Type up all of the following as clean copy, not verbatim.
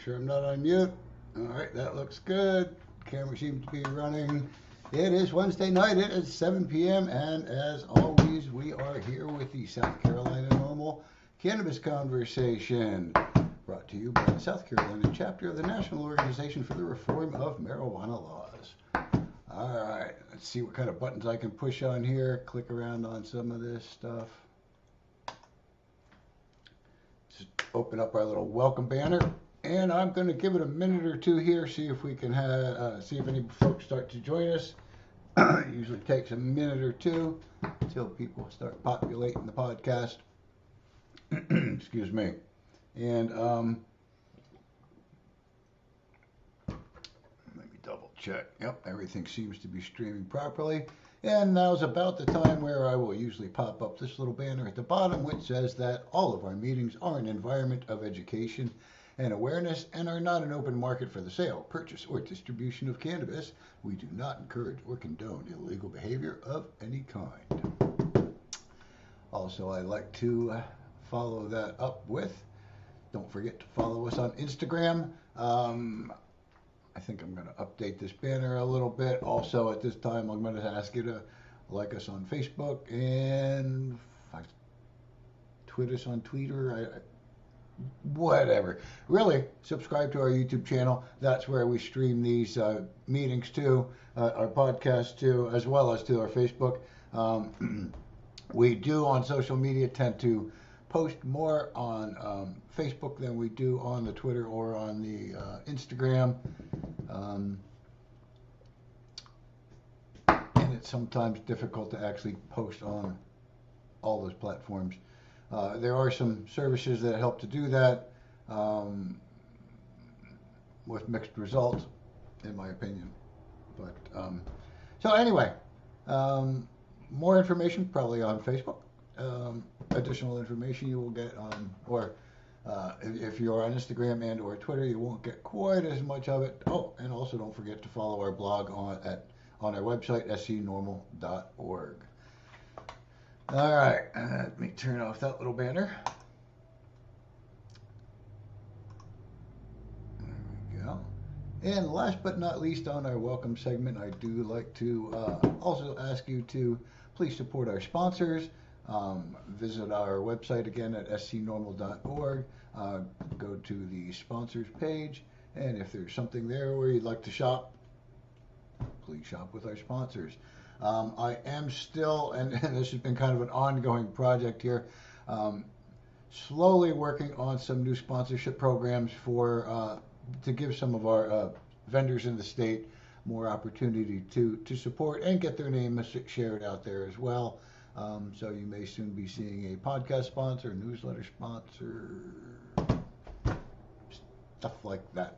sure I'm not on mute. All right, that looks good. Camera seems to be running. It is Wednesday night. It is 7 p.m. And as always, we are here with the South Carolina NORML Cannabis Conversation, brought to you by the South Carolina chapter of the National Organization for the Reform of Marijuana Laws. All right, let's see what kind of buttons I can push on here. Click around on some of this stuff. Just open up our little welcome banner. And I'm going to give it a minute or two here, see if we can see if any folks start to join us. It usually takes a minute or two until people start populating the podcast. Excuse me. And let me double check. Yep, everything seems to be streaming properly. And now's about the time where I will usually pop up this little banner at the bottom, which says that all of our meetings are an environment of education and awareness and are not an open market for the sale, purchase, or distribution of cannabis. We do not encourage or condone illegal behavior of any kind. Also, I like to follow that up with, don't forget to follow us on Instagram. I think I'm going to update this banner a little bit. Also, at this time, I'm going to ask you to like us on Facebook and tweet us on Twitter. Whatever. Really, subscribe to our YouTube channel. That's where we stream these meetings to, our podcast to, as well as to our Facebook. We do on social media tend to post more on Facebook than we do on the Twitter or on the Instagram. And it's sometimes difficult to actually post on all those platforms. There are some services that help to do that with mixed results, in my opinion. But so anyway, more information probably on Facebook. Additional information you will get on, or if you're on Instagram and or Twitter, you won't get quite as much of it. Oh, and also don't forget to follow our blog on our website, scnormal.org. All right, let me turn off that little banner. There we go. And last but not least on our welcome segment, I do like to also ask you to please support our sponsors. Visit our website again at scnormal.org. Go to the sponsors page, and if there's something there where you'd like to shop, please shop with our sponsors. I am still, and this has been kind of an ongoing project here, slowly working on some new sponsorship programs for to give some of our vendors in the state more opportunity to support and get their name shared out there as well. So you may soon be seeing a podcast sponsor, newsletter sponsor, stuff like that.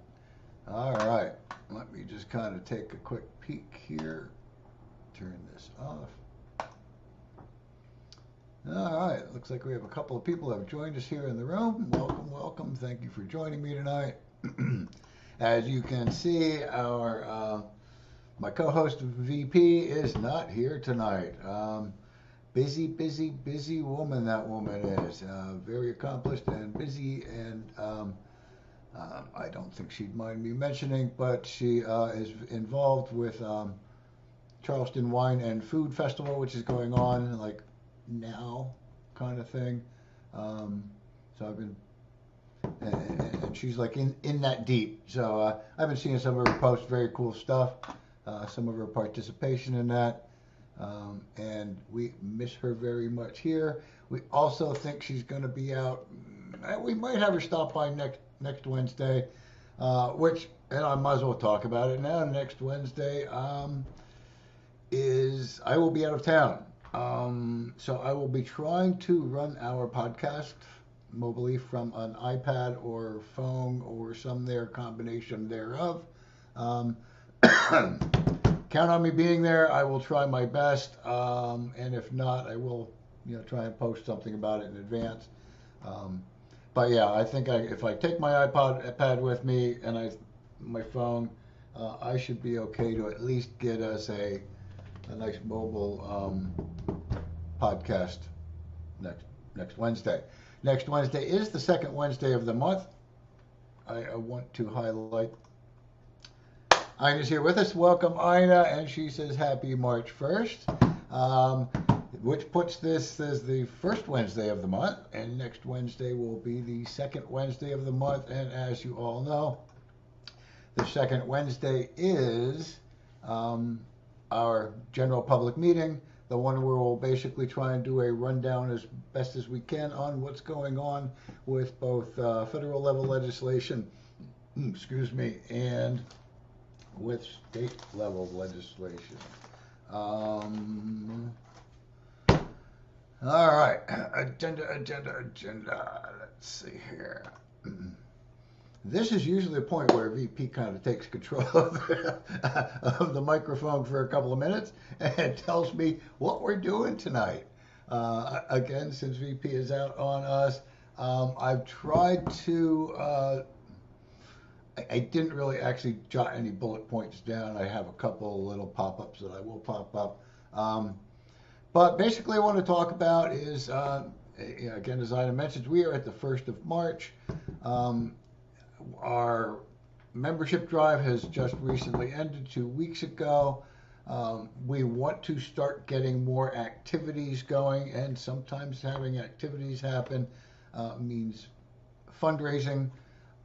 All right, let me just kind of take a quick peek here. Turn this off. All right, looks like we have a couple of people who have joined us here in the room. Welcome, welcome. Thank you for joining me tonight. As you can see, our my co-host VP is not here tonight. Busy woman that woman is. Very accomplished and busy, and I don't think she'd mind me mentioning, but she is involved with Charleston Wine and Food Festival, which is going on like now, kind of thing. So I've been, and she's like in that deep. So I've been seeing some of her posts, very cool stuff, some of her participation in that, and we miss her very much here. We also think she's going to be out. We might have her stop by next Wednesday, which, and I might as well talk about it now. Next Wednesday, I will be out of town. So I will be trying to run our podcast mobily from an iPad or phone or some combination thereof. Count on me being there. I will try my best. And if not, I will try and post something about it in advance. But yeah, I think if I take my iPad with me and my phone, I should be okay to at least get us a nice mobile podcast next Wednesday. Next Wednesday is the second Wednesday of the month, I want to highlight. Ina's here with us. Welcome, Ina. And she says happy March 1st, which puts this as the first Wednesday of the month. And next Wednesday will be the second Wednesday of the month. And as you all know, the second Wednesday is our general public meeting, the one where we'll basically try and do a rundown as best as we can on what's going on with both federal level legislation, excuse me, and with state level legislation. All right, agenda. Let's see here. This is usually the point where VP kind of takes control of the microphone for a couple of minutes and tells me what we're doing tonight. Again, since VP is out on us, I've tried to. I didn't really actually jot any bullet points down. I have a couple of little pop-ups that I will pop up. But basically, what I want to talk about is, again, as I mentioned, we are at the 1st of March. Our membership drive has just recently ended 2 weeks ago. We want to start getting more activities going, and sometimes having activities happen means fundraising.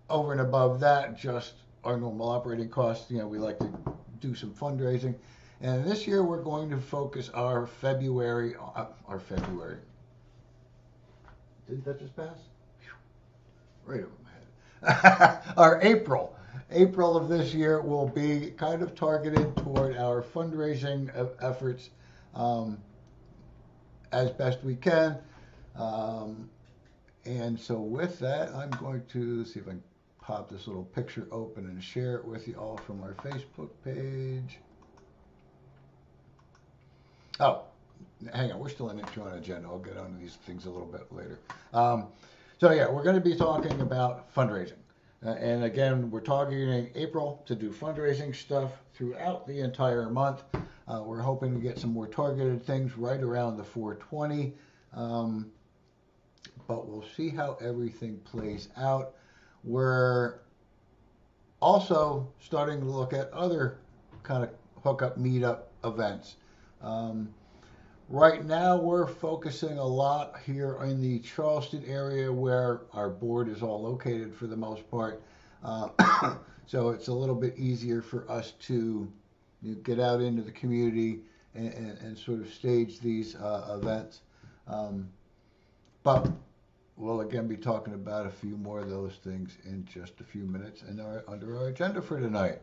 Over and above that, just our normal operating costs. We like to do some fundraising. And this year we're going to focus our February. Didn't that just pass? Right over my head. Our April of this year will be kind of targeted toward our fundraising efforts as best we can. And so with that, I'm going to see if I can pop this little picture open and share it with you all from our Facebook page. Oh, hang on, we're still in intro and agenda. I'll get onto these things a little bit later. So yeah, we're going to be talking about fundraising. And again, we're targeting April to do fundraising stuff throughout the entire month. We're hoping to get some more targeted things right around the 420. But we'll see how everything plays out. We're also starting to look at other kind of hookup meetup events. Right now we're focusing a lot here in the Charleston area where our board is all located for the most part. So it's a little bit easier for us to get out into the community and sort of stage these events. But we'll again be talking about a few more of those things in just a few minutes and under our agenda for tonight.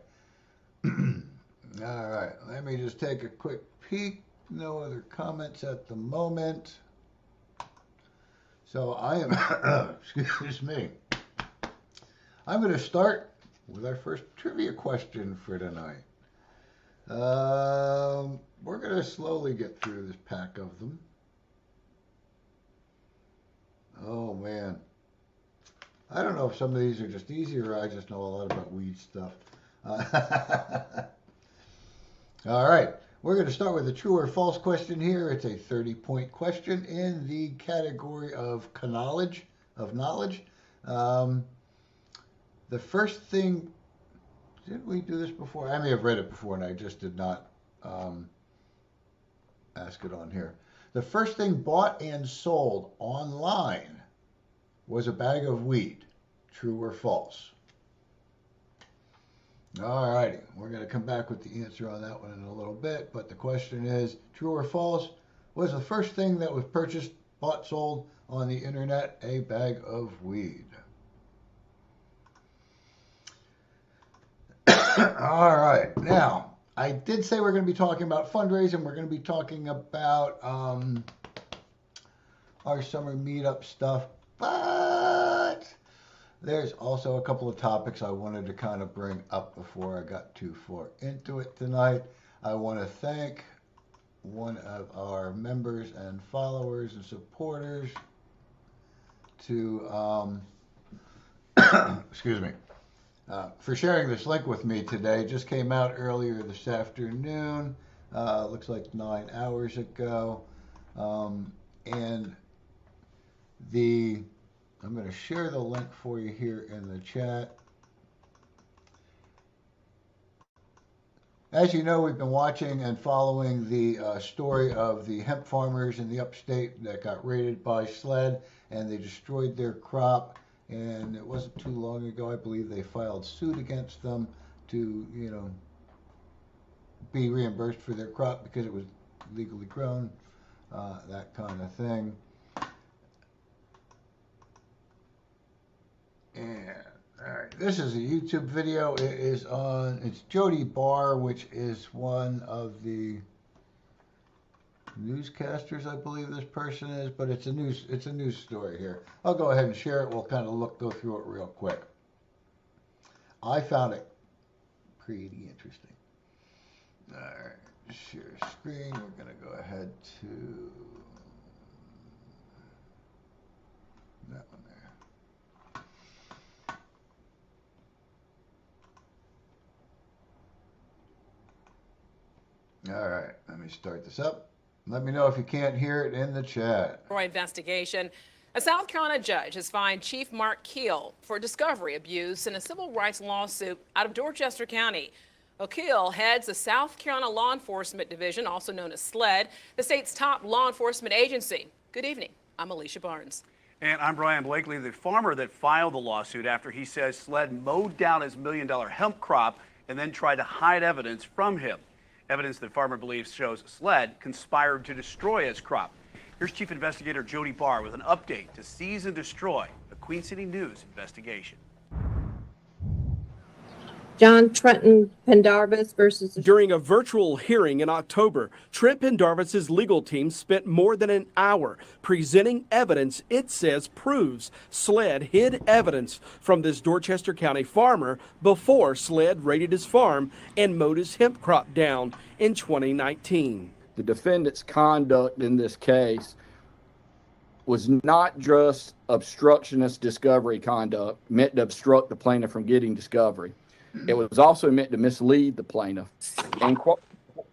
All right, let me just take a quick peek. No other comments at the moment. So I am, excuse me, I'm going to start with our first trivia question for tonight. We're going to slowly get through this pack of them. Oh man, I don't know if some of these are just easy or I just know a lot about weed stuff. All right, we're going to start with a true or false question here. It's a 30-point question in the category of knowledge. The first thing, did we do this before? I may have read it before and I just did not ask it on here. The first thing bought and sold online was a bag of weed. True or false? All righty. We're going to come back with the answer on that one in a little bit. But the question is, true or false? Was the first thing that was purchased, bought, sold on the internet a bag of weed? All right. Now, I did say we're going to be talking about fundraising. We're going to be talking about our summer meetup stuff, but there's also a couple of topics I wanted to kind of bring up before I got too far into it tonight. I want to thank one of our members and followers and supporters to, excuse me, for sharing this link with me today. Just came out earlier this afternoon, looks like 9 hours ago, and I'm going to share the link for you here in the chat. As you know, we've been watching and following the story of the hemp farmers in the upstate that got raided by SLED, and they destroyed their crop. And it wasn't too long ago, I believe, they filed suit against them to, be reimbursed for their crop because it was legally grown, that kind of thing. And all right, this is a YouTube video. It's Jody Barr, which is one of the newscasters, I believe this person is, but it's a news story here. I'll go ahead and share it. We'll kind of go through it real quick. I found it pretty interesting. All right, share screen. We're going to go ahead to that one there. All right, let me start this up. Let me know if you can't hear it in the chat. Investigation. A South Carolina judge has fined Chief Mark Keel for discovery abuse in a civil rights lawsuit out of Dorchester County. Keel heads the South Carolina Law Enforcement Division, also known as SLED, the state's top law enforcement agency. Good evening. I'm Alicia Barnes. And I'm Brian Blakely, the farmer that filed the lawsuit after he says SLED mowed down his $1 million hemp crop and then tried to hide evidence from him. Evidence that farmer believes shows SLED conspired to destroy his crop. Here's Chief Investigator Jody Barr with an update to seize and destroy a Queen City News investigation. John Trenton Pendarvis versus... During a virtual hearing in October, Trent Pendarvis' legal team spent more than an hour presenting evidence it says proves SLED hid evidence from this Dorchester County farmer before SLED raided his farm and mowed his hemp crop down in 2019. The defendant's conduct in this case was not just obstructionist discovery conduct, meant to obstruct the plaintiff from getting discovery. It was also meant to mislead the plaintiff. And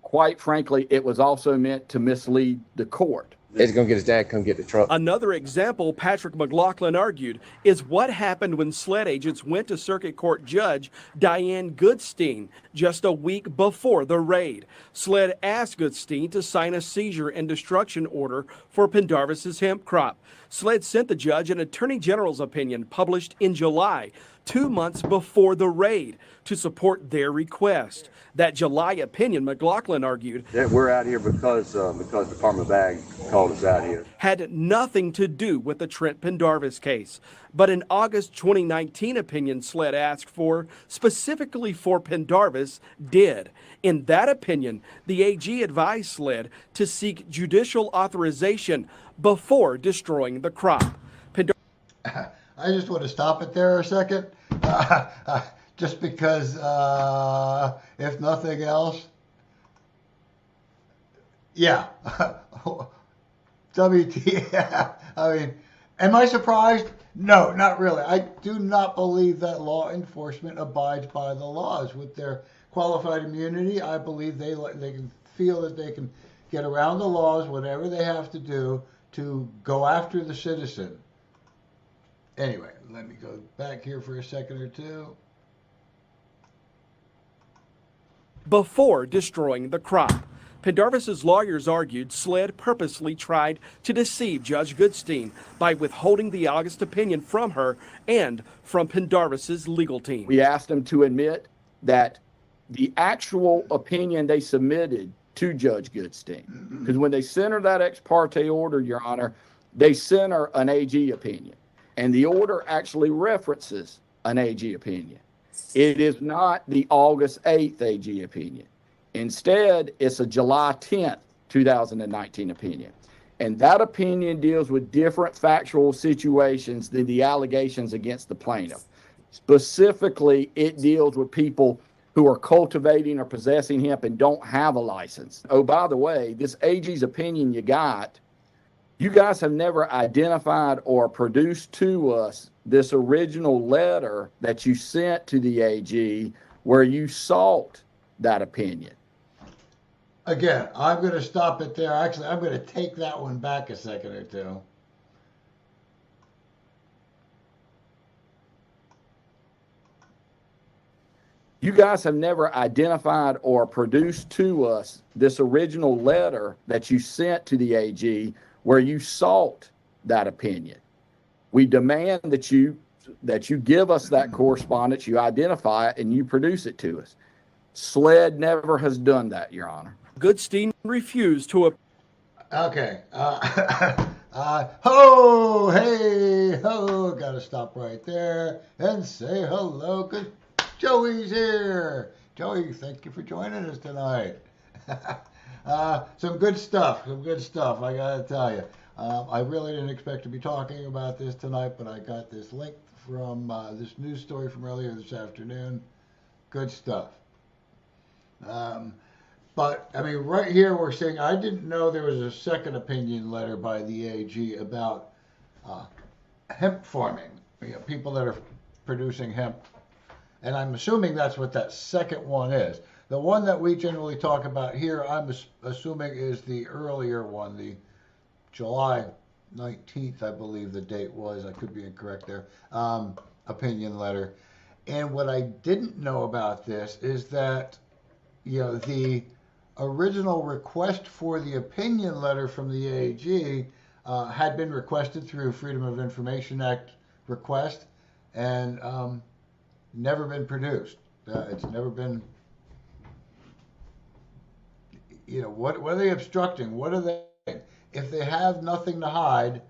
quite frankly, it was also meant to mislead the court. He's going to get his dad, come get the truck. Another example, Patrick McLaughlin argued, is what happened when SLED agents went to Circuit Court Judge Diane Goodstein just a week before the raid. SLED asked Goodstein to sign a seizure and destruction order for Pendarvis' hemp crop. SLED sent the judge an Attorney General's opinion published in July, 2 months before the raid, to support their request. That July opinion, McLaughlin argued, that we're out here because Department of Ag called us out here, had nothing to do with the Trent Pendarvis case. But an August 2019 opinion SLED asked for, specifically for Pendarvis, did. In that opinion, the AG advised SLED to seek judicial authorization before destroying the crop. I just want to stop it there a second, just because, if nothing else, yeah, WTF. I mean, am I surprised? No, not really. I do not believe that law enforcement abides by the laws. With their qualified immunity, I believe they can feel that they can get around the laws, whatever they have to do to go after the citizen. Anyway, let me go back here for a second or two. Before destroying the crop. Pendarvis' lawyers argued SLED purposely tried to deceive Judge Goodstein by withholding the August opinion from her and from Pendarvis' legal team. We asked them to admit that the actual opinion they submitted to Judge Goodstein, because when they sent her that ex parte order, Your Honor, they sent her an AG opinion. And the order actually references an AG opinion. It is not the August 8th AG opinion. Instead, it's a July 10th, 2019 opinion. And that opinion deals with different factual situations than the allegations against the plaintiff. Specifically, it deals with people who are cultivating or possessing hemp and don't have a license. Oh, by the way, this AG's opinion you guys have never identified or produced to us this original letter that you sent to the AG where you sought that opinion. Again, I'm going to stop it there. Actually, I'm going to take that one back a second or two. You guys have never identified or produced to us this original letter that you sent to the AG where you sought that opinion. We demand that you give us that correspondence, you identify it, and you produce it to us. SLED never has done that, Your Honor. Goodstein refused to. Okay. Ho, hey, ho. Got to stop right there and say hello because Joey's here. Joey, thank you for joining us tonight. Some good stuff. I got to tell you. I really didn't expect to be talking about this tonight, but I got this link from this news story from earlier this afternoon. Good stuff. But, I mean, right here we're saying I didn't know there was a second opinion letter by the AG about hemp farming, people that are producing hemp. And I'm assuming that's what that second one is. The one that we generally talk about here, I'm assuming is the earlier one, the July 19th, I believe the date was. I could be incorrect there. Opinion letter. And what I didn't know about this is that, the original request for the opinion letter from the AG had been requested through Freedom of Information Act request and never been produced. It's never been, what are they obstructing? What are they? If they have nothing to hide,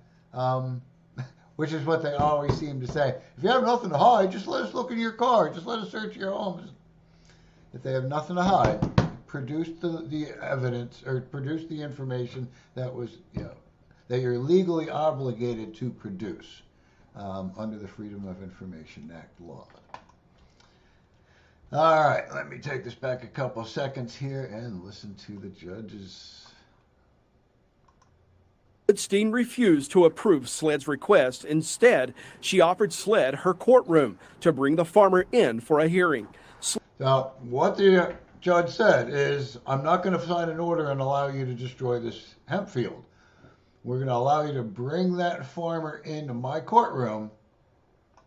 which is what they always seem to say, if you have nothing to hide, just let us look in your car. Just let us search your homes. If they have nothing to hide, produce the evidence or produce the information that was, that you're legally obligated to produce under the Freedom of Information Act law. All right, let me take this back a couple seconds here and listen to the judges. Goodstein refused to approve SLED's request. Instead, she offered SLED her courtroom to bring the farmer in for a hearing. So what the judge said is, I'm not going to sign an order and allow you to destroy this hemp field. We're going to allow you to bring that farmer into my courtroom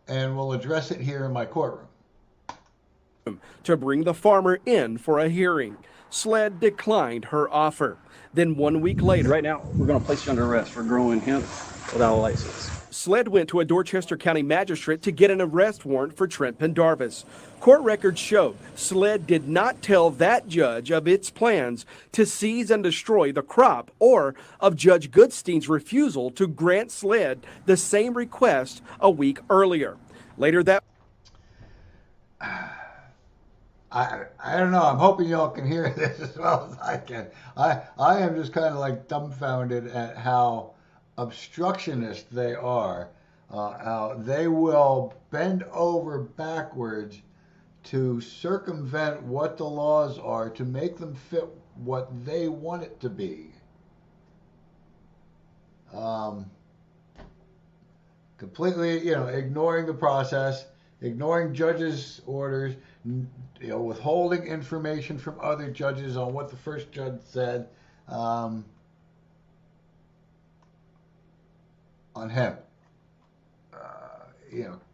and we'll address it here in my courtroom. To bring the farmer in for a hearing. SLED declined her offer. Then 1 week later, right now, we're going to place you under arrest for growing hemp without a license. SLED went to a Dorchester County magistrate to get an arrest warrant for Trent Pendarvis. Court records showed SLED did not tell that judge of its plans to seize and destroy the crop or of Judge Goodstein's refusal to grant SLED the same request a week earlier. Later that I don't know. I'm hoping y'all can hear this as well as I can. I am just kind of like dumbfounded at how obstructionist they are. How they will bend over backwards to circumvent what the laws are to make them fit what they want it to be. Completely, ignoring the process, ignoring judges' orders, withholding information from other judges on what the first judge said on hemp.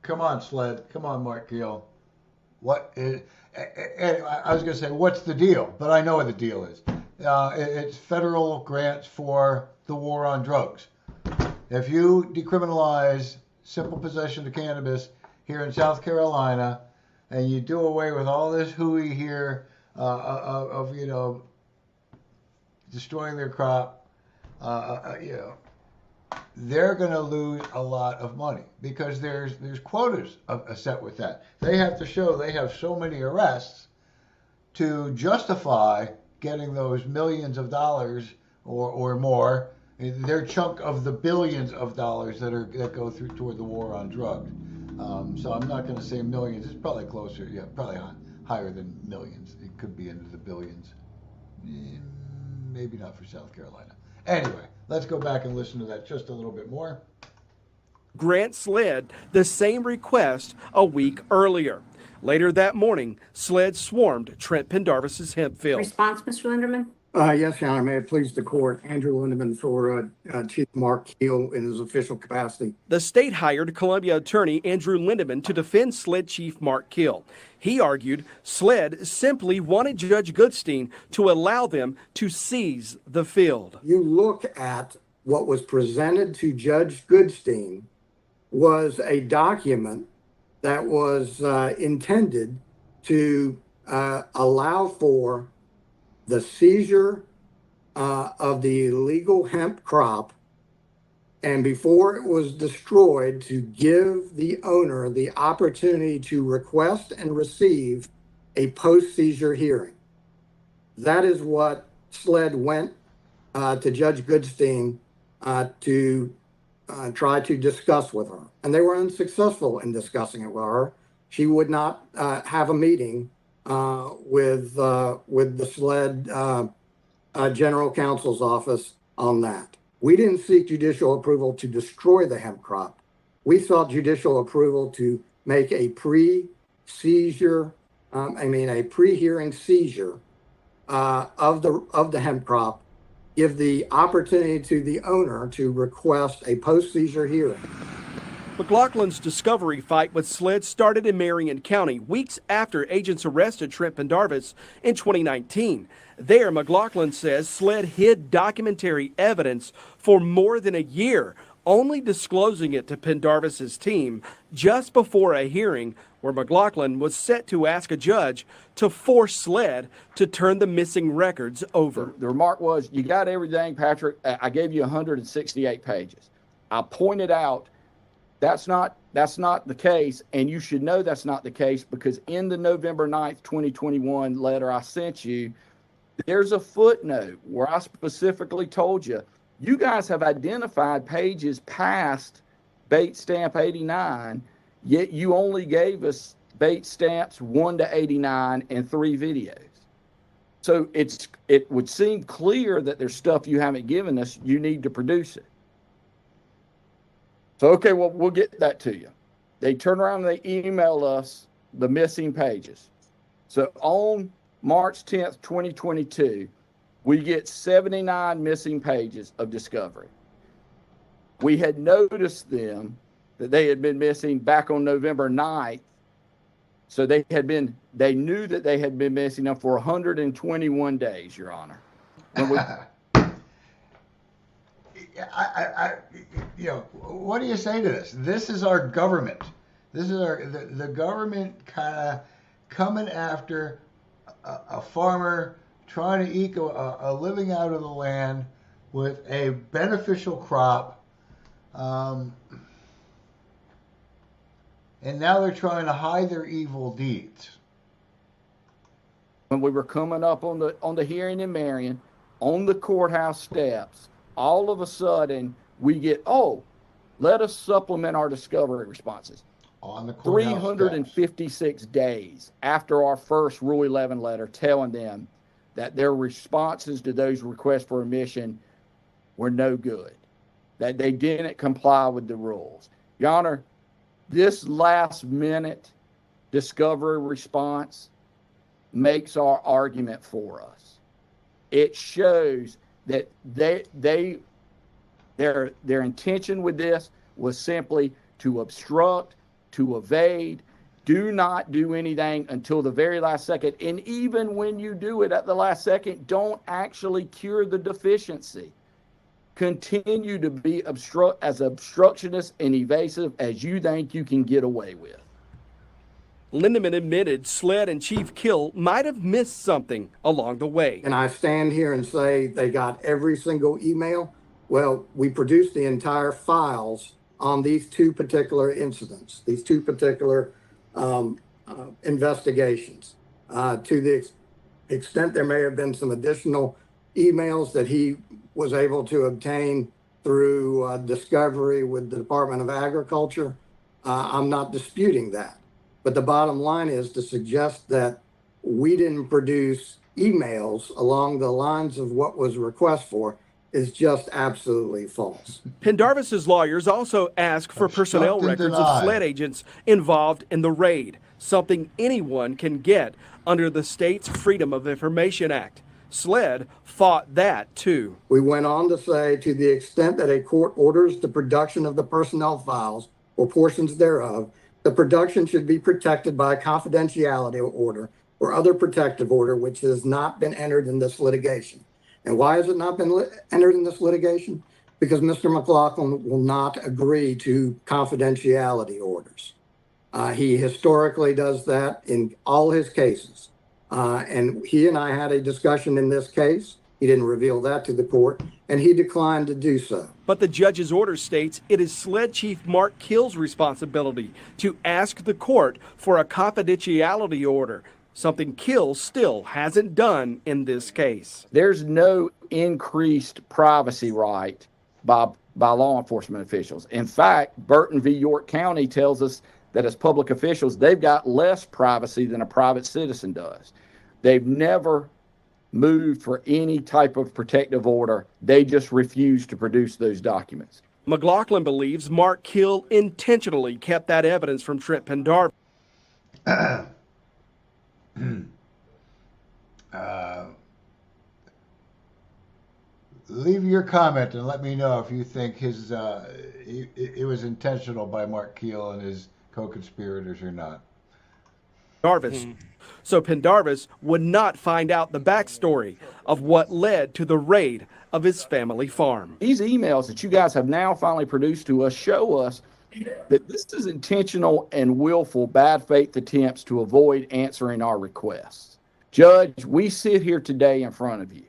Come on, SLED. Come on, Mark Gill. What is? I was going to say, what's the deal? But I know what the deal is. It's federal grants for the war on drugs. If you decriminalize simple possession of cannabis here in South Carolina, and you do away with all this hooey here of destroying their crop, they're going to lose a lot of money because there's quotas set with that. They have to show they have so many arrests to justify getting those millions of dollars or more, their chunk of the billions of dollars that go through toward the war on drugs. So I'm not going to say millions. It's probably closer, probably higher than millions. It could be into the billions. Maybe not for South Carolina. Anyway, let's go back and listen to that just a little bit more. grant SLED the same request a week earlier. Later that morning, SLED swarmed Trent Pendarvis's hemp field. Response, Mr. Linderman? Yes, Your Honor. May it please the court. Andrew Lindeman for Chief Mark Keel in his official capacity. The state hired Columbia attorney Andrew Lindeman to defend SLED Chief Mark Keel. He argued SLED simply wanted Judge Goodstein to allow them to seize the field. You look at what was presented to Judge Goodstein was a document that was intended to allow for the seizure of the illegal hemp crop, and before it was destroyed, to give the owner the opportunity to request and receive a post-seizure hearing. That is what SLED went to Judge Goodstein to try to discuss with her. And they were unsuccessful in discussing it with her. She would not have a meeting with the SLED General Counsel's office on that. We didn't seek judicial approval to destroy the hemp crop. We sought judicial approval to make a pre-seizure, a pre-hearing seizure of the hemp crop, give the opportunity to the owner to request a post-seizure hearing. McLaughlin's discovery fight with SLED started in Marion County weeks after agents arrested Trent Pendarvis in 2019. There, McLaughlin says SLED hid documentary evidence for more than a year, only disclosing it to Pendarvis's team just before a hearing where McLaughlin was set to ask a judge to force SLED to turn the missing records over. The remark was, you got everything, Patrick. I gave you 168 pages. I pointed out that's not the case, and you should know that's not the case because in the November 9th, 2021 letter I sent you, there's a footnote where I specifically told you, you guys have identified pages past Bait Stamp 89, yet you only gave us Bait Stamps 1 to 89 and 3 videos. So it would seem clear that there's stuff you haven't given us, you need to produce it. So, okay, well, we'll get that to you. They turn around and they email us the missing pages. So on March 10th, 2022, we get 79 missing pages of discovery. We had noticed them that they had been missing back on November 9th. So they knew that they had been missing them for 121 days, Your Honor. What do you say to this? This is our government. This is the government kind of coming after a farmer trying to eke a living out of the land with a beneficial crop, and now they're trying to hide their evil deeds. When we were coming up on the hearing in Marion, on the courthouse steps, all of a sudden we get, let us supplement our discovery responses. On the courthouse 356 steps. days after our first Rule 11 letter telling them that their responses to those requests for admission were no good, that they didn't comply with the rules. Your Honor, this last minute discovery response makes our argument for us. It shows that their intention with this was simply to obstruct, to evade, do not do anything until the very last second. And even when you do it at the last second, don't actually cure the deficiency. Continue to be as obstructionist and evasive as you think you can get away with. Lindeman admitted SLED and Chief Keel might have missed something along the way. And I stand here and say they got every single email. Well, we produced the entire files on these two particular incidents, these two particular investigations. To the extent there may have been some additional emails that he was able to obtain through discovery with the Department of Agriculture, I'm not disputing that. But the bottom line is to suggest that we didn't produce emails along the lines of what was requested for is just absolutely false. Pendarvis's lawyers also asked for personnel records of SLED agents involved in the raid, something anyone can get under the state's Freedom of Information Act. SLED fought that too. We went on to say, to the extent that a court orders the production of the personnel files or portions thereof, the production should be protected by a confidentiality order or other protective order which has not been entered in this litigation. And why has it not been entered in this litigation? Because Mr. McLaughlin will not agree to confidentiality orders. He historically does that in all his cases. And he and I had a discussion in this case. He didn't reveal that to the court, and he declined to do so. But the judge's order states it is SLED Chief Mark Kill's responsibility to ask the court for a confidentiality order, something Kill still hasn't done in this case. There's no increased privacy right by law enforcement officials. In fact, Burton v. York County tells us that as public officials, they've got less privacy than a private citizen does. They've never moved for any type of protective order. They just refuse to produce those documents. McLaughlin believes Mark Kill intentionally kept that evidence from Trent Pendarvis. Leave your comment and let me know if you think it was intentional by Mark Keel and his co-conspirators or not. So Pendarvis would not find out the backstory of what led to the raid of his family farm. These emails that you guys have now finally produced to us show us that this is intentional and willful bad faith attempts to avoid answering our requests. Judge, we sit here today in front of you,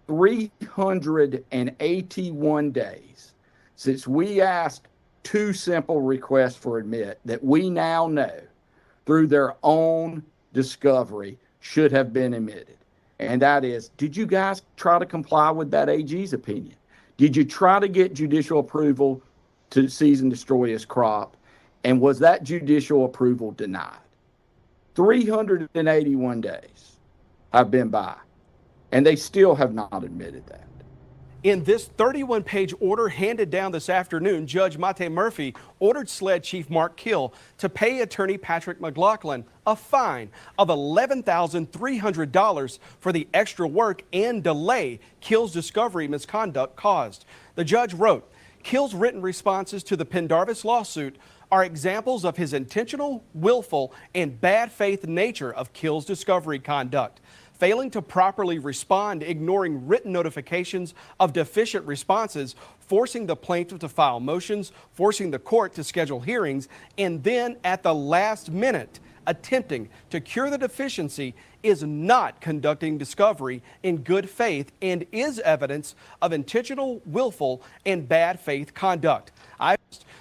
381 days since we asked two simple requests for admit that we now know through their own discovery should have been admitted. And that is, did you guys try to comply with that AG's opinion? Did you try to get judicial approval to seize and destroy his crop? And was that judicial approval denied? 381 days have been by, and they still have not admitted that. In this 31-page order handed down this afternoon, Judge Mate Murphy ordered SLED Chief Mark Kill to pay attorney Patrick McLaughlin a fine of $11,300 for the extra work and delay Kill's discovery misconduct caused. The judge wrote, Kill's written responses to the Pendarvis lawsuit are examples of his intentional, willful, and bad faith nature of Kill's discovery conduct. Failing to properly respond, ignoring written notifications of deficient responses, forcing the plaintiff to file motions, forcing the court to schedule hearings, and then at the last minute, attempting to cure the deficiency is not conducting discovery in good faith and is evidence of intentional, willful, and bad faith conduct.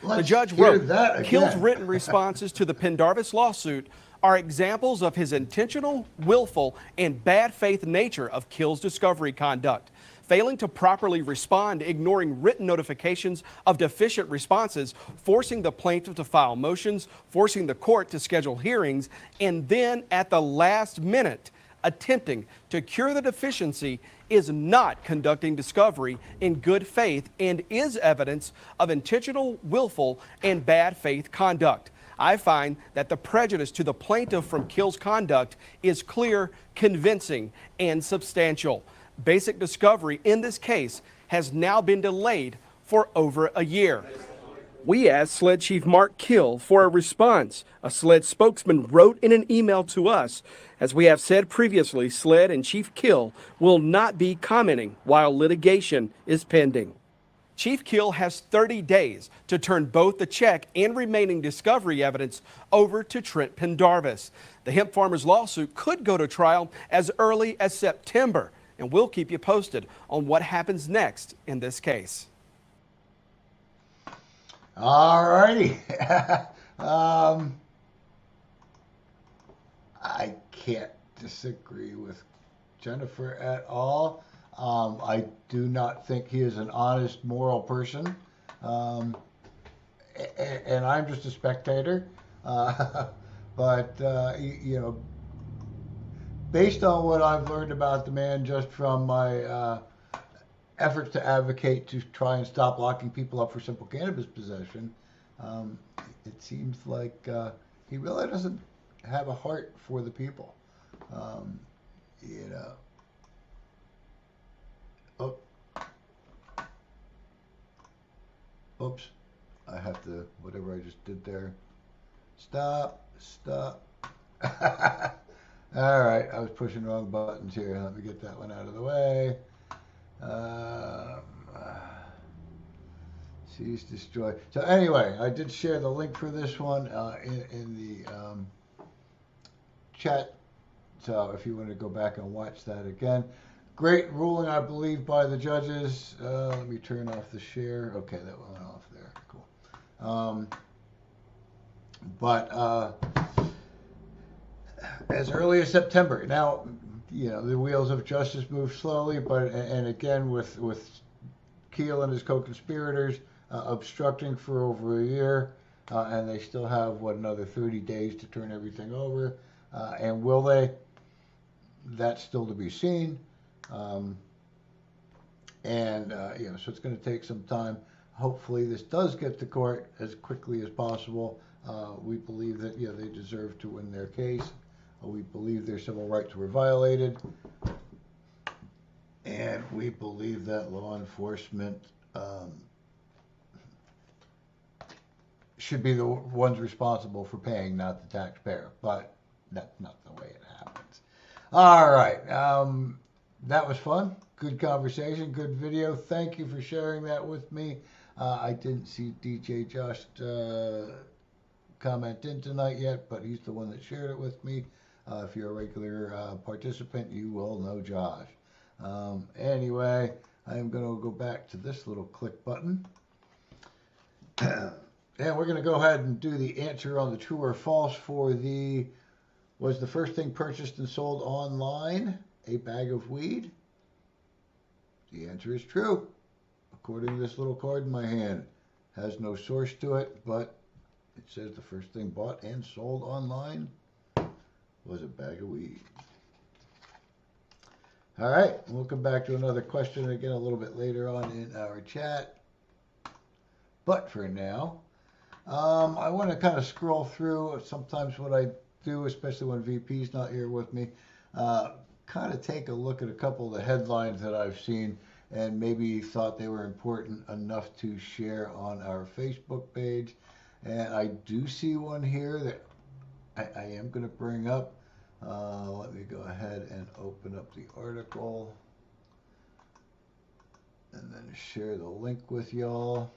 The judge wrote, Kill's written responses to the Pendarvis lawsuit are examples of his intentional, willful, and bad faith nature of Kill's discovery conduct. Failing to properly respond, ignoring written notifications of deficient responses, forcing the plaintiff to file motions, forcing the court to schedule hearings, and then at the last minute, attempting to cure the deficiency is not conducting discovery in good faith and is evidence of intentional, willful, and bad faith conduct. I find that the prejudice to the plaintiff from Kill's conduct is clear, convincing, and substantial. Basic discovery in this case has now been delayed for over a year. We asked SLED Chief Mark Kill for a response. A SLED spokesman wrote in an email to us, as we have said previously, SLED and Chief Kill will not be commenting while litigation is pending. Chief Kill has 30 days to turn both the check and remaining discovery evidence over to Trent Pendarvis. The hemp farmers' lawsuit could go to trial as early as September, and we'll keep you posted on what happens next in this case. All righty. I can't disagree with Jennifer at all. I do not think he is an honest, moral person. And I'm just a spectator. But based on what I've learned about the man just from my efforts to advocate to try and stop locking people up for simple cannabis possession, it seems like he really doesn't have a heart for the people. Oops. I have to, whatever I just did there. Stop. All right, I was pushing the wrong buttons here. Let me get that one out of the way. Cease, destroy. So anyway, I did share the link for this one in the chat. So if you want to go back and watch that again. Great ruling, I believe, by the judges. Let me turn off the share. Okay, that went off there. Cool. As early as September. Now, you know, the wheels of justice move slowly, but, and again, with Keel and his co-conspirators obstructing for over a year, and they still have, what, another 30 days to turn everything over. And will they? That's still to be seen. You know, so it's going to take some time. Hopefully this does get to court as quickly as possible. We believe that, yeah, they deserve to win their case. We believe their civil rights were violated. And we believe that law enforcement should be the ones responsible for paying, not the taxpayer. But that's not the way it happens. All right. That was fun. Good conversation. Good video. Thank you for sharing that with me. I didn't see DJ Josh comment in tonight yet, but he's the one that shared it with me. If you're a regular participant, you will know Josh. Anyway, I am going to go back to this little click button. And we're going to go ahead and do the answer on the true or false for the, was the first thing purchased and sold online a bag of weed? The answer is true. According to this little card in my hand. Has no source to it, but it says the first thing bought and sold online was a bag of weed. All right, we'll come back to another question again a little bit later on in our chat. But for now, I want to kind of scroll through. Sometimes what I do, especially when VP's not here with me, kind of take a look at a couple of the headlines that I've seen and maybe thought they were important enough to share on our Facebook page. And I do see one here that I am going to bring up. Let me go ahead and open up the article and then share the link with y'all.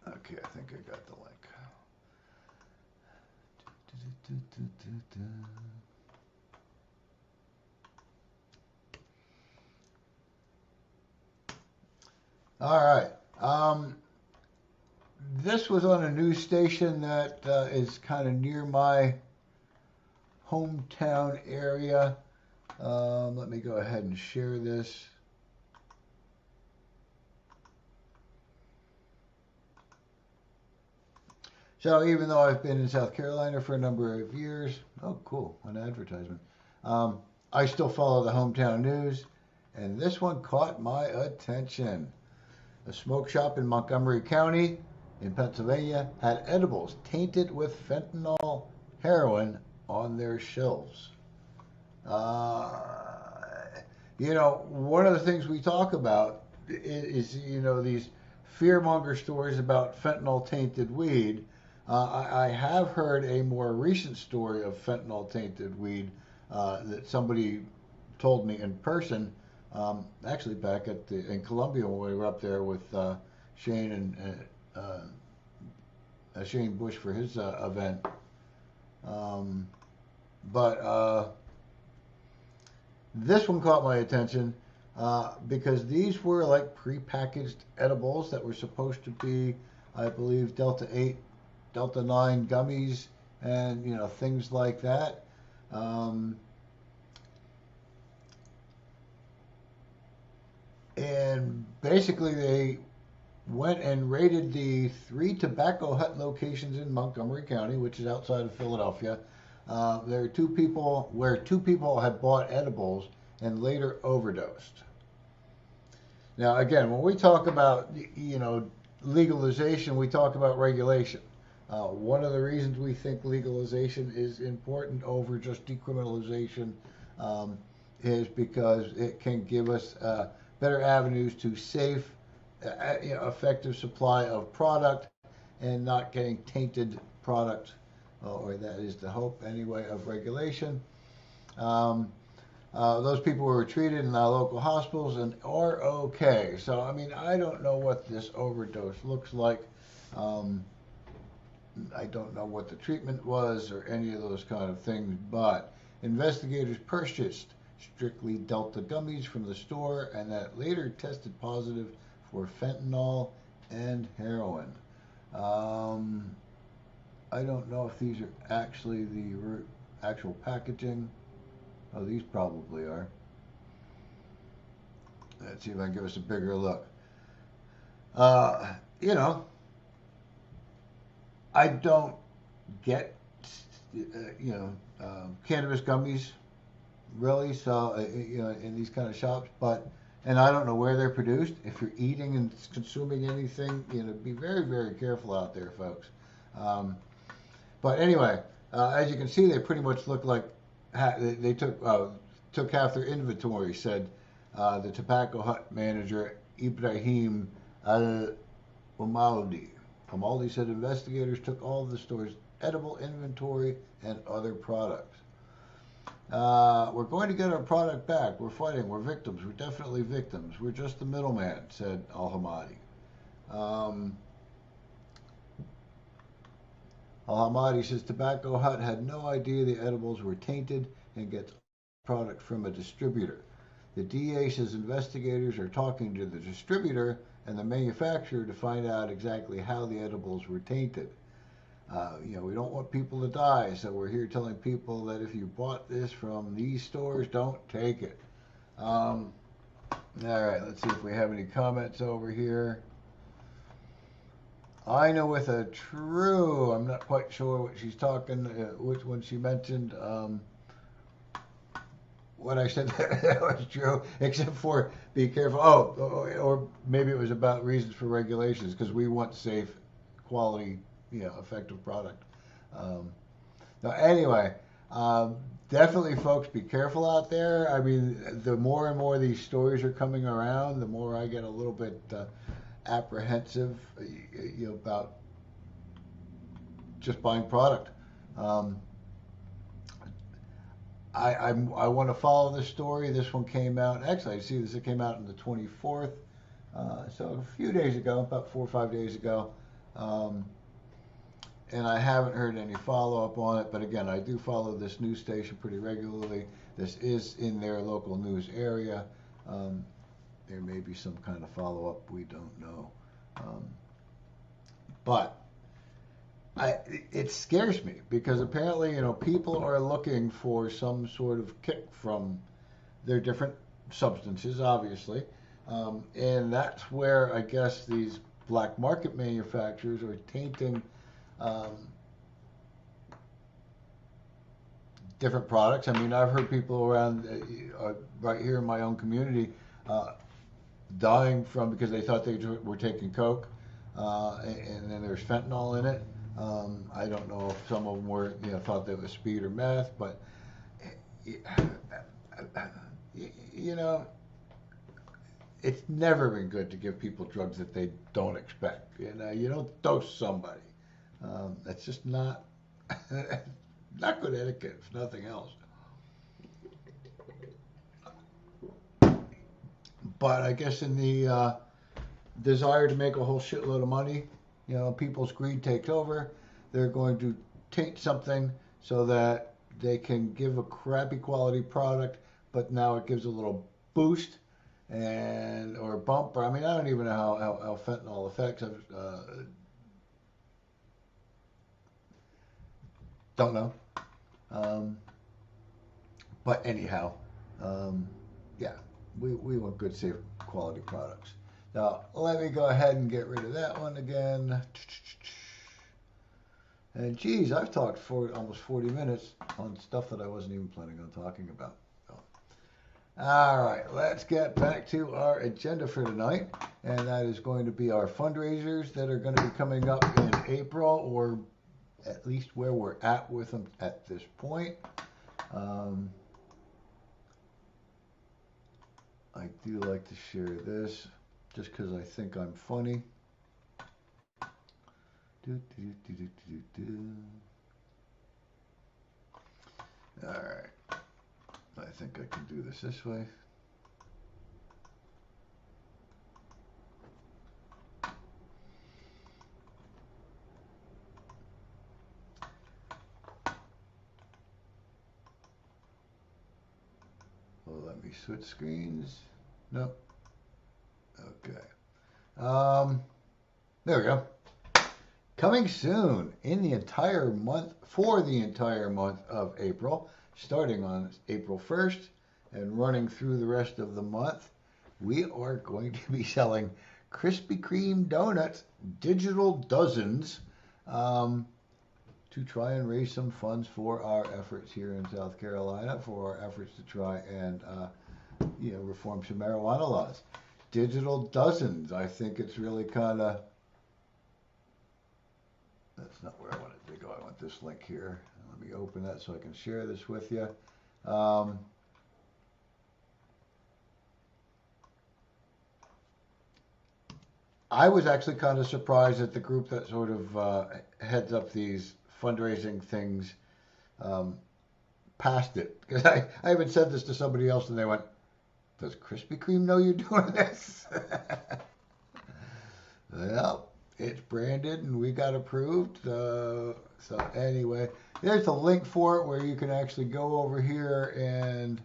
Okay, I think I got the link. All right. This was on a news station that is kind of near my hometown area. Let me go ahead and share this. So even though I've been in South Carolina for a number of years, oh cool, an advertisement, I still follow the hometown news, and this one caught my attention. A smoke shop in Montgomery County in Pennsylvania had edibles tainted with fentanyl heroin on their shelves. You know, one of the things we talk about is you know, these fearmonger stories about fentanyl tainted weed. I have heard a more recent story of fentanyl tainted weed that somebody told me in person. Actually, back in Columbia when we were up there with Shane and Shane Bush for his event. But this one caught my attention because these were like prepackaged edibles that were supposed to be, I believe, Delta 8, Delta 9 gummies, and you know, things like that. And basically they went and raided the 3 Tobacco Hut locations in Montgomery County, which is outside of Philadelphia. There are 2 people where 2 people had bought edibles and later overdosed. Now again, when we talk about, you know, legalization, we talk about regulation. One of the reasons we think legalization is important over just decriminalization is because it can give us better avenues to safe, effective supply of product and not getting tainted product, or that is the hope anyway of regulation. Those people were treated in our local hospitals and are okay. So, I mean, I don't know what this overdose looks like. I don't know what the treatment was or any of those kind of things, but investigators purchased strictly Delta gummies from the store and that later tested positive for fentanyl and heroin. I don't know if these are actually the actual packaging. Oh, these probably are. Let's see if I can give us a bigger look. You know, I don't get, cannabis gummies, really. So, in these kind of shops, and I don't know where they're produced. If you're eating and consuming anything, be very, very careful out there, folks. But anyway, as you can see, they pretty much look like they took half their inventory, said the Tobacco Hut manager Ibrahim Al-Umaldi. Umaldi said investigators took all of the store's edible inventory and other products. We're going to get our product back. We're fighting. We're victims. We're definitely victims. We're just the middleman, said Al-Hamadi. Al-Hamadi says Tobacco Hut had no idea the edibles were tainted and gets product from a distributor. The DA says investigators are talking to the distributor and the manufacturer to find out exactly how the edibles were tainted. We don't want people to die, so we're here telling people that if you bought this from these stores, don't take it. All right, let's see if we have any comments over here. I know with a true, I'm not quite sure what she's talking, which one she mentioned. What I said that was true, except for be careful. Or maybe it was about reasons for regulations, because we want safe, quality, effective product. Now, anyway, definitely, folks, be careful out there. I mean, the more and more these stories are coming around, the more I get a little bit apprehensive, about just buying product. I want to follow this story. This one came out. Actually, I see this. It came out on the 24th, so a few days ago, about 4 or 5 days ago. And I haven't heard any follow-up on it. But again, I do follow this news station pretty regularly. This is in their local news area. There may be some kind of follow-up. We don't know. But it scares me because apparently, people are looking for some sort of kick from their different substances, obviously. And that's where I guess these black market manufacturers are tainting different products. I mean, I've heard people around right here in my own community dying because they thought they were taking coke, and then there's fentanyl in it. I don't know if some of them were, thought that was speed or meth, but it's never been good to give people drugs that they don't expect. You don't dose somebody. That's just not good etiquette, if nothing else. But I guess in the desire to make a whole shitload of money, people's greed takes over. They're going to taint something so that they can give a crappy quality product, but now it gives a little boost or bump. I mean, I don't even know how fentanyl affects. Don't know. But anyhow, yeah, we want good, safe, quality products. Now, let me go ahead and get rid of that one again. And geez, I've talked for almost 40 minutes on stuff that I wasn't even planning on talking about. So, all right, let's get back to our agenda for tonight. And that is going to be our fundraisers that are going to be coming up in April or at least where we're at with them at this point. I do like to share this just because I think I'm funny. All right. I think I can do this way. Well, let me switch screens. Nope. Okay. There we go. Coming soon in the entire month, for the entire month of April, starting on April 1st and running through the rest of the month, we are going to be selling Krispy Kreme donuts, digital dozens, to try and raise some funds for our efforts here in South Carolina, for our efforts to try and reform some marijuana laws. Digital dozens, I think it's really kind of, that's not where I want it to go. I want this link here. Let me open that so I can share this with you. I was actually kind of surprised that the group that sort of heads up these fundraising things passed it. Because I even said this to somebody else and they went, does Krispy Kreme know you're doing this? Well, it's branded and we got approved. So anyway, there's a link for it where you can actually go over here and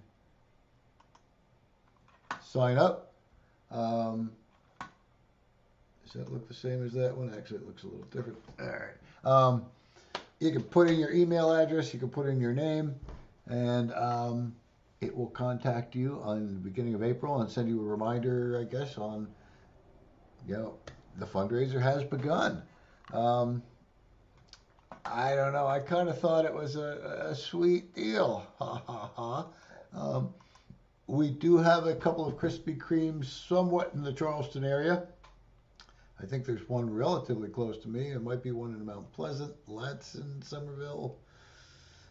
sign up. Does that look the same as that one? Actually, it looks a little different. All right. You can put in your email address. You can put in your name, and it will contact you on the beginning of April and send you a reminder, I guess, on, the fundraiser has begun. I don't know. I kind of thought it was a sweet deal. Ha ha ha. We do have a couple of Krispy Kremes somewhat in the Charleston area. I think there's one relatively close to me. It might be one in Mount Pleasant, Ladson, Somerville,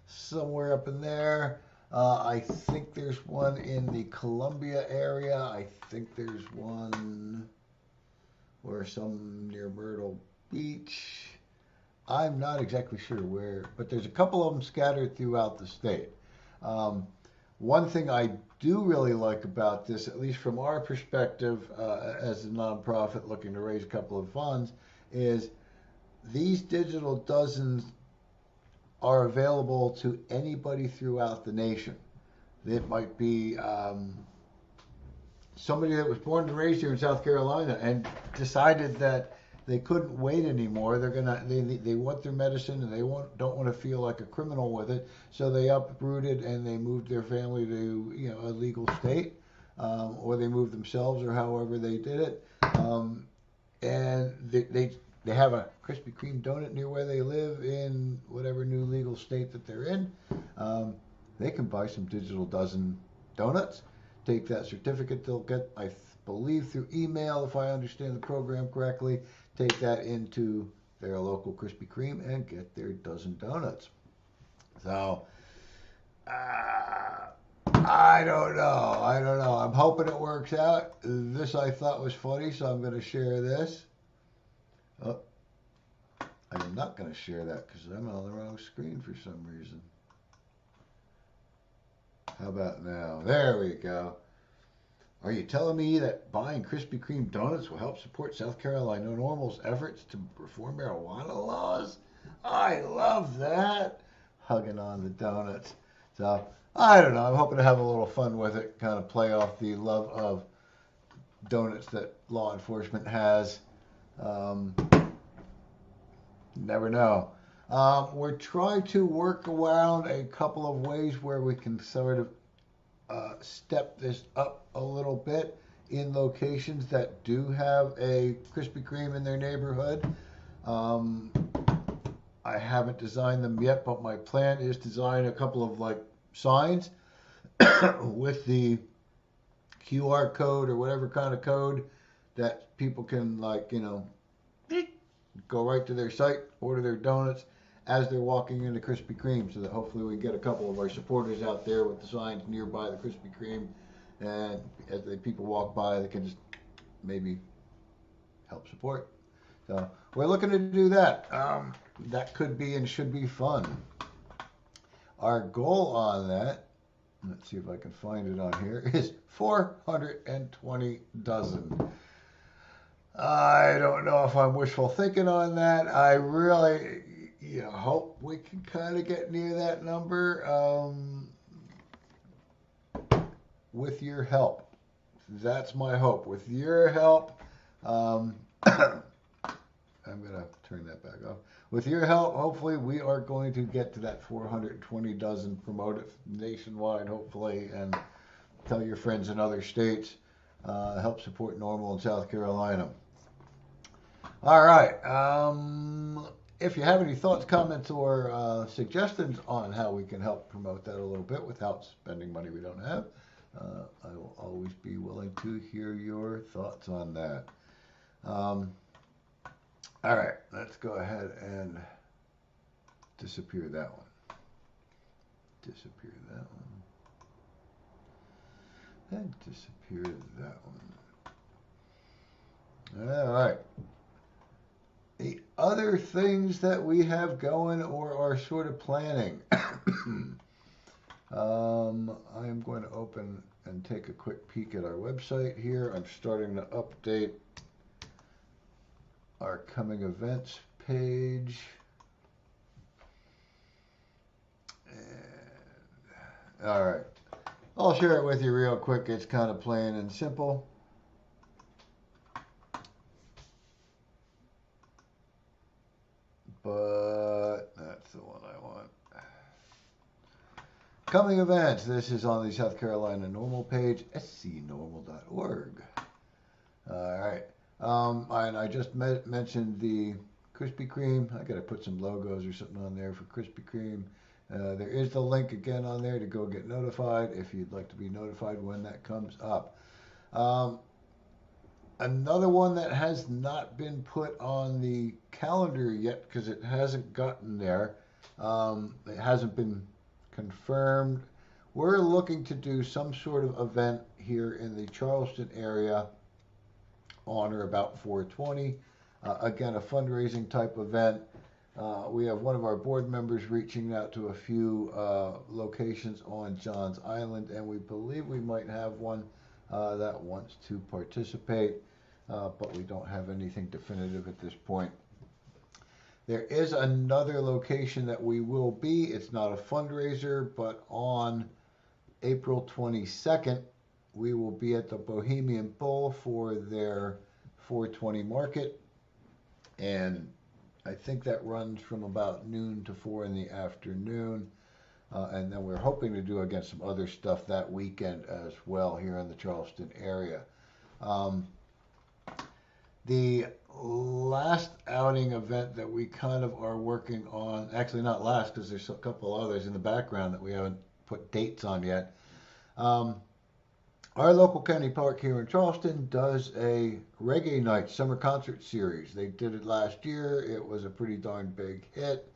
somewhere up in there. I think there's one in the Columbia area. I think there's one or some near Myrtle Beach. I'm not exactly sure where, but there's a couple of them scattered throughout the state. One thing I do really like about this, at least from our perspective as a nonprofit looking to raise a couple of funds, is these digital dozens are available to anybody throughout the nation. It might be somebody that was born and raised here in South Carolina and decided that they couldn't wait anymore. They want their medicine and they don't want to feel like a criminal with it. So they uprooted and they moved their family to a legal state, or they moved themselves, or however they did it. And they have a Krispy Kreme donut near where they live in whatever new legal state that they're in. They can buy some digital dozen donuts, take that certificate they'll get, I believe, through email, if I understand the program correctly, take that into their local Krispy Kreme and get their dozen donuts. So, I don't know. I'm hoping it works out. This I thought was funny, so I'm going to share this. Oh, I'm not going to share that because I'm on the wrong screen for some reason. How about now? There we go. Are you telling me that buying Krispy Kreme donuts will help support South Carolina NORML's efforts to reform marijuana laws? I love that. Hugging on the donuts. So, I don't know. I'm hoping to have a little fun with it, kind of play off the love of donuts that law enforcement has. Never know. We're trying to work around a couple of ways where we can sort of step this up a little bit in locations that do have a Krispy Kreme in their neighborhood. I haven't designed them yet, but my plan is to design a couple of signs with the QR code or whatever kind of code that people can go right to their site, order their donuts, as they're walking into Krispy Kreme, so that hopefully we get a couple of our supporters out there with the signs nearby the Krispy Kreme, and as the people walk by, they can just maybe help support. So we're looking to do that. That could be and should be fun. Our goal on that, let's see if I can find it on here, is 420 dozen. I don't know if I'm wishful thinking on that. I really, hope we can kind of get near that number with your help. That's my hope. With your help, I'm going to turn that back off. With your help, hopefully, we are going to get to that 420 dozen, promote it nationwide, hopefully, and tell your friends in other states. Help support NORML in South Carolina. All right. If you have any thoughts, comments, or suggestions on how we can help promote that a little bit without spending money we don't have, I will always be willing to hear your thoughts on that. All right, let's go ahead and disappear that one. Disappear that one. And disappear that one. All right. The other things that we have going or are sort of planning. I am going to open and take a quick peek at our website here. I'm starting to update our coming events page. And, all right. I'll share it with you real quick. It's kind of plain and simple. But that's the one I want. Coming events. This is on the South Carolina NORML page, scnormal.org. All right. And I just mentioned the Krispy Kreme. I got to put some logos or something on there for Krispy Kreme. There is the link again on there to go get notified if you'd like to be notified when that comes up. Another one that has not been put on the calendar yet because it hasn't gotten there. It hasn't been confirmed. We're looking to do some sort of event here in the Charleston area on or about 420. Again, a fundraising type event. We have one of our board members reaching out to a few locations on Johns Island, and we believe we might have one that wants to participate, but we don't have anything definitive at this point. There is another location that we will be. It's not a fundraiser, but on April 22nd, we will be at the Bohemian Bull for their 420 market. And I think that runs from about noon to 4 in the afternoon. And then we're hoping to do, again, some other stuff that weekend as well here in the Charleston area. The last outing event that we kind of are working on, actually not last because there's a couple others in the background that we haven't put dates on yet. Our local county park here in Charleston does a reggae night summer concert series. They did it last year. It was a pretty darn big hit.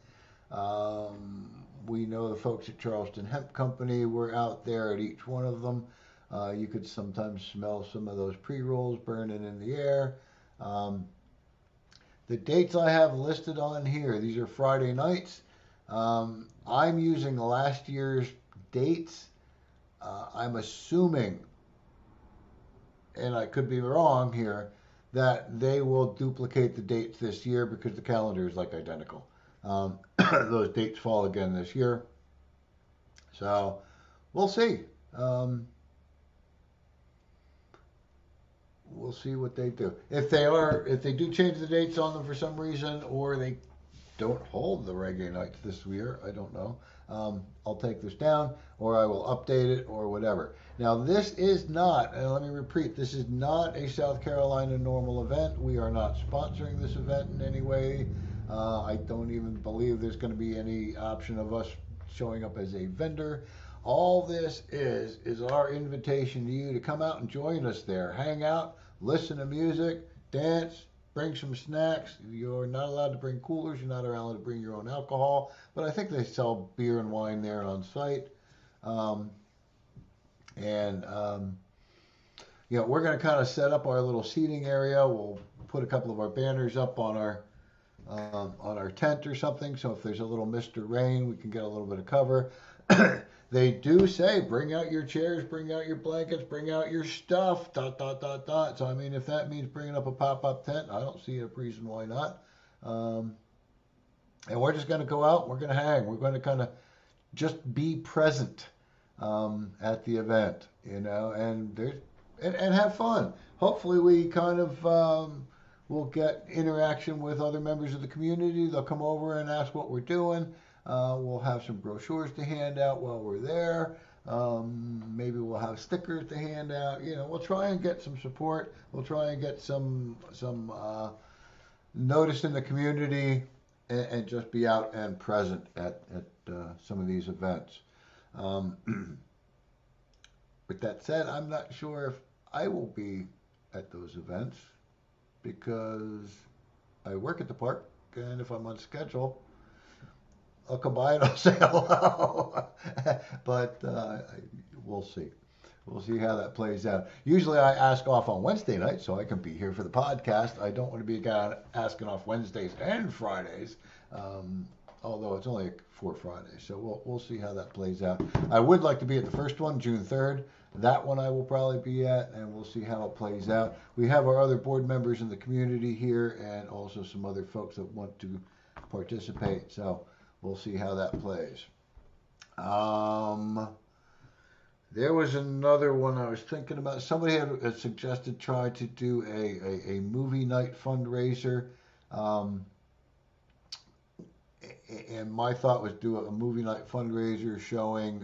We know the folks at Charleston Hemp Company were out there at each one of them. You could sometimes smell some of those pre-rolls burning in the air. The dates I have listed on here, these are Friday nights. I'm using last year's dates. I'm assuming, and I could be wrong here, that they will duplicate the dates this year because the calendar is like identical. Those dates fall again this year. So we'll see. We'll see what they do. If they do change the dates on them for some reason, or they don't hold the reggae nights this year, I don't know. I'll take this down, or I will update it, or whatever. Now, this is not, and let me repeat, this is not a South Carolina NORML event. We are not sponsoring this event in any way. I don't even believe there's going to be any option of us showing up as a vendor. All this is our invitation to you to come out and join us there. Hang out, listen to music, dance, bring some snacks. You're not allowed to bring coolers. You're not allowed to bring your own alcohol. But I think they sell beer and wine there on site. Um, and we're going to kind of set up our little seating area. We'll put a couple of our banners up on our tent or something. So if there's a little mist or rain, we can get a little bit of cover. They do say, bring out your chairs, bring out your blankets, bring out your stuff, ... So, I mean, if that means bringing up a pop-up tent, I don't see a reason why not. And we're just going to go out, we're going to hang, we're going to kind of just be present at the event, and have fun. Hopefully we kind of will get interaction with other members of the community. They'll come over and ask what we're doing. We'll have some brochures to hand out while we're there. Maybe we'll have stickers to hand out. We'll try and get some support. We'll try and get some notice in the community, and just be out and present at some of these events. With that said, I'm not sure if I will be at those events because I work at the park, and if I'm on schedule, I'll come by and I'll say hello. But we'll see. We'll see how that plays out. Usually I ask off on Wednesday night so I can be here for the podcast. I don't want to be a guy asking off Wednesdays and Fridays, although it's only 4 Fridays. So we'll see how that plays out. I would like to be at the first one, June 3rd. That one I will probably be at, and we'll see how it plays out. We have our other board members in the community here and also some other folks that want to participate. So we'll see how that plays. There was another one I was thinking about. Somebody had suggested try to do a movie night fundraiser. And my thought was do a movie night fundraiser showing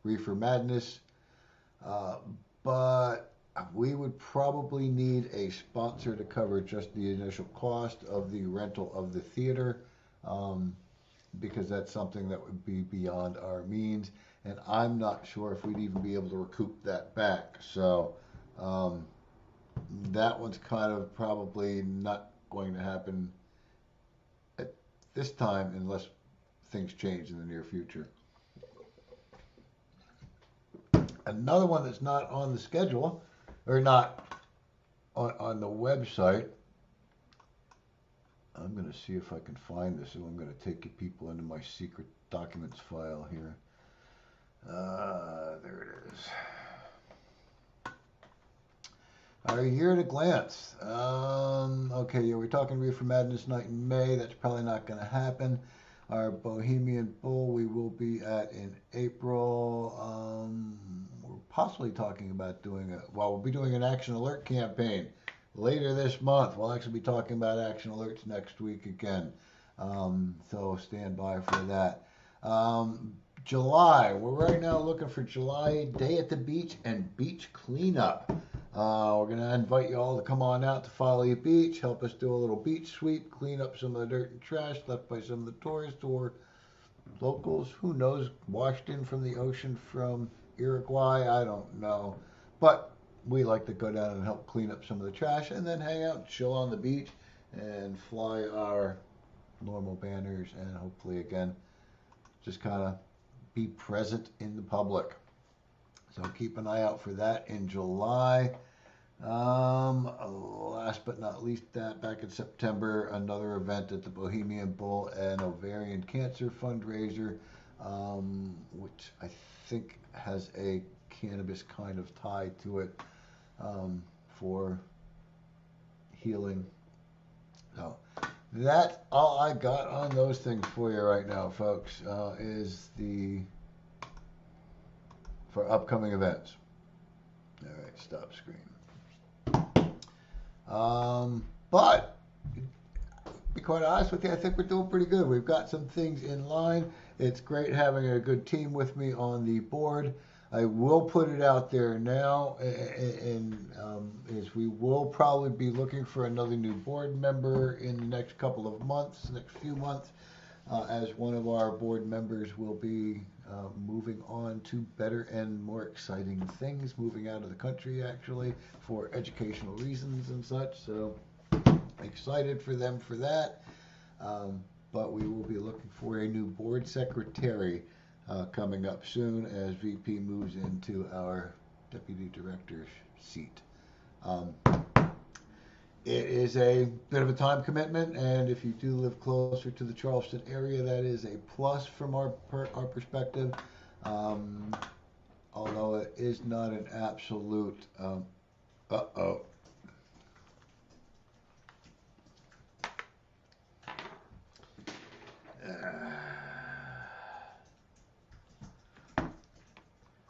Reefer Madness. But we would probably need a sponsor to cover just the initial cost of the rental of the theater. Because that's something that would be beyond our means, and I'm not sure if we'd even be able to recoup that back. So that one's kind of probably not going to happen at this time unless things change in the near future. Another one that's not on the schedule, or not on the website, I'm going to see if I can find this, and I'm going to take you people into my secret documents file here. There it is. Our year at a glance. Okay, yeah, we're talking Reefer Madness night in May. That's probably not going to happen. Our Bohemian Bull we will be at in April. We're possibly talking about we'll be doing an Action Alert campaign later this month. We'll actually be talking about action alerts next week again. So stand by for that. July, we're right now looking for July Day at the Beach and Beach Cleanup. We're going to invite you all to come on out to Folly Beach, help us do a little beach sweep, clean up some of the dirt and trash left by some of the tourists or locals, who knows, washed in from the ocean from Uruguay, I don't know. But we like to go down and help clean up some of the trash and then hang out and chill on the beach and fly our NORML banners and hopefully, again, just kind of be present in the public. So keep an eye out for that in July. Last but not least, back in September, another event at the Bohemian Bull and Ovarian Cancer Fundraiser, which I think has a cannabis kind of tie to it, for healing. So that's all I got on those things for you right now, folks, is for upcoming events. All right, stop screen. But to be quite honest with you, I think we're doing pretty good. We've got some things in line. It's great having a good team with me on the board. I will put it out there now, and is we will probably be looking for another new board member in the next couple of months, next few months, as one of our board members will be moving on to better and more exciting things, moving out of the country actually for educational reasons and such. So excited for them for that. But we will be looking for a new board secretary coming up soon as VP moves into our deputy director's seat. It is a bit of a time commitment, and if you do live closer to the Charleston area, that is a plus from our perspective. Although it is not an absolute. Uh-oh.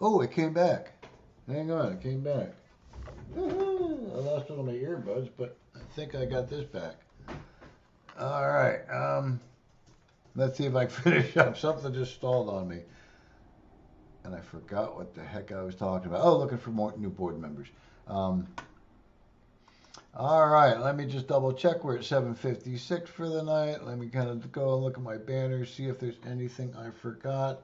Oh, it came back. Hang on, it came back. I lost all my earbuds, but I think I got this back. All right. Let's see if I can finish up. Something just stalled on me. And I forgot what the heck I was talking about. Oh, looking for more new board members. All right, let me just double check. We're at 7:56 for the night. Let me kind of go and look at my banners, see if there's anything I forgot.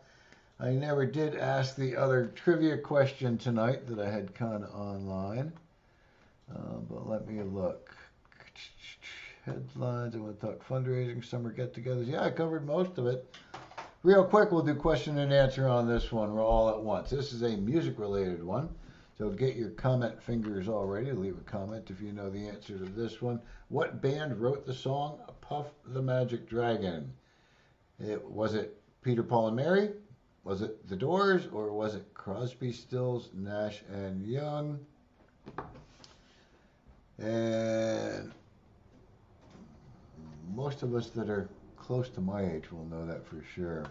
I never did ask the other trivia question tonight that I had kind of online. But let me look. Headlines, I want to talk fundraising, summer get-togethers. Yeah, I covered most of it. Real quick, we'll do question and answer on this one. We're all at once. This is a music-related one. So get your comment fingers all ready. Leave a comment if you know the answer to this one. What band wrote the song Puff the Magic Dragon? Was it Peter, Paul, and Mary? Was it The Doors? Or was it Crosby, Stills, Nash, and Young? And most of us that are close to my age will know that for sure.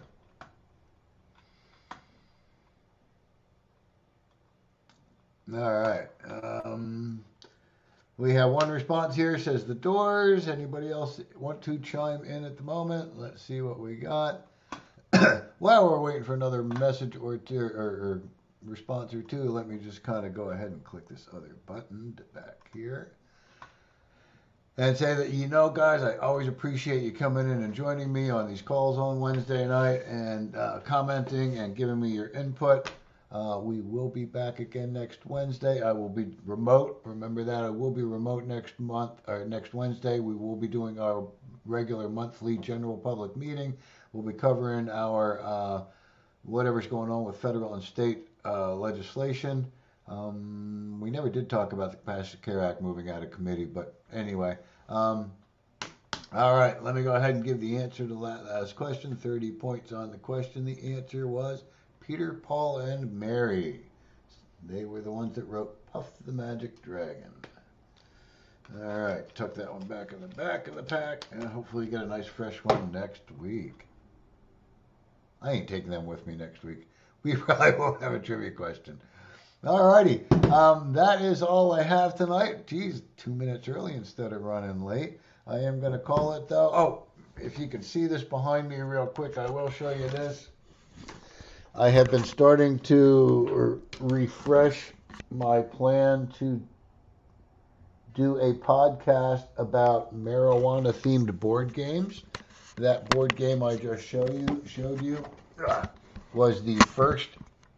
All right. We have one response here. Says The Doors. Anybody else want to chime in at the moment? Let's see what we got. While we're waiting for another message or two or response or two, let me just kind of go ahead and click this other button back here. And say that, guys, I always appreciate you coming in and joining me on these calls on Wednesday night and commenting and giving me your input. We will be back again next Wednesday. I will be remote. Remember that. I will be remote next month or next Wednesday. We will be doing our regular monthly general public meeting. We'll be covering our whatever's going on with federal and state legislation. We never did talk about the Capacity Care Act moving out of committee, but anyway. All right, let me go ahead and give the answer to that last question. 30 points on the question. The answer was Peter, Paul, and Mary. They were the ones that wrote Puff the Magic Dragon. All right, tuck that one back in the back of the pack, and hopefully get a nice fresh one next week. I ain't taking them with me next week. We probably won't have a trivia question. Alrighty, that is all I have tonight. Geez, 2 minutes early instead of running late. I am going to call it though. Oh, if you can see this behind me real quick, I will show you this. I have been starting to refresh my plan to do a podcast about marijuana themed board games. That board game I just showed you was the first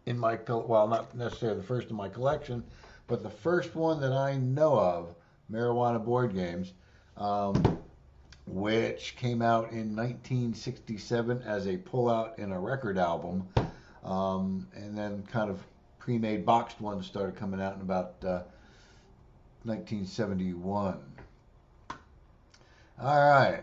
in my, well, not necessarily the first in my collection, but the first one that I know of, marijuana board games, which came out in 1967 as a pullout in a record album, and then kind of pre-made boxed ones started coming out in about 1971. All right.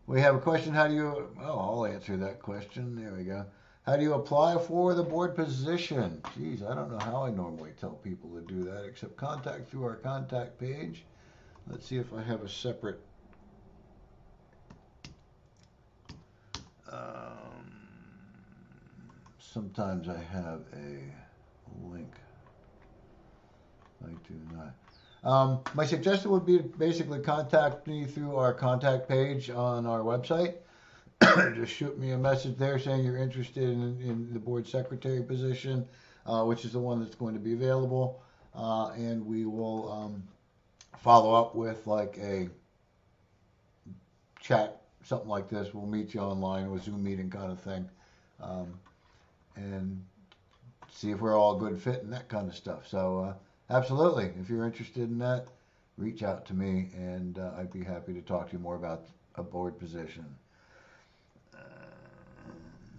We have a question. How do you... Oh, I'll answer that question. There we go. How do you apply for the board position? Geez, I don't know how I normally tell people to do that, except contact through our contact page. Let's see if I have a separate... sometimes I have a link. I do not. My suggestion would be to basically contact me through our contact page on our website. Just shoot me a message there saying you're interested in the board secretary position, which is the one that's going to be available, and we will follow up with like a chat, something like this. We'll meet you online with Zoom meeting kind of thing, and see if we're all a good fit and that kind of stuff. So absolutely, if you're interested in that, reach out to me, and I'd be happy to talk to you more about a board position.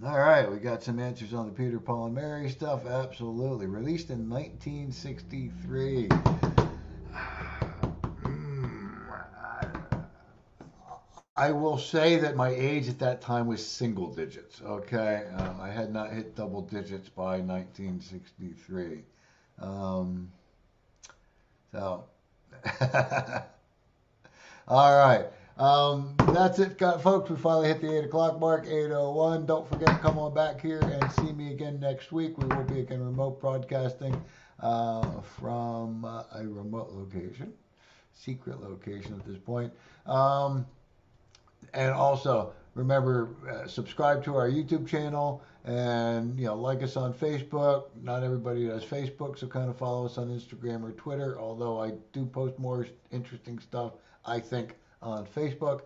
All right, we got some answers on the Peter, Paul, and Mary stuff. Absolutely. Released in 1963. I will say that my age at that time was single digits, okay? I had not hit double digits by 1963. So, all right. That's it, folks. We finally hit the 8 o'clock mark, 8:01. Don't forget to come on back here and see me again next week. We will be again remote broadcasting from a remote location, secret location at this point. And also, remember, subscribe to our YouTube channel and, like us on Facebook. Not everybody does Facebook, so kind of follow us on Instagram or Twitter, although I do post more interesting stuff, I think, on Facebook.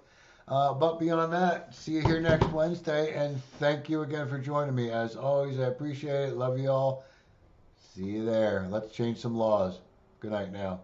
But beyond that, see you here next Wednesday, and thank you again for joining me. As always, I appreciate it. Love you all. See you there. Let's change some laws. Good night now.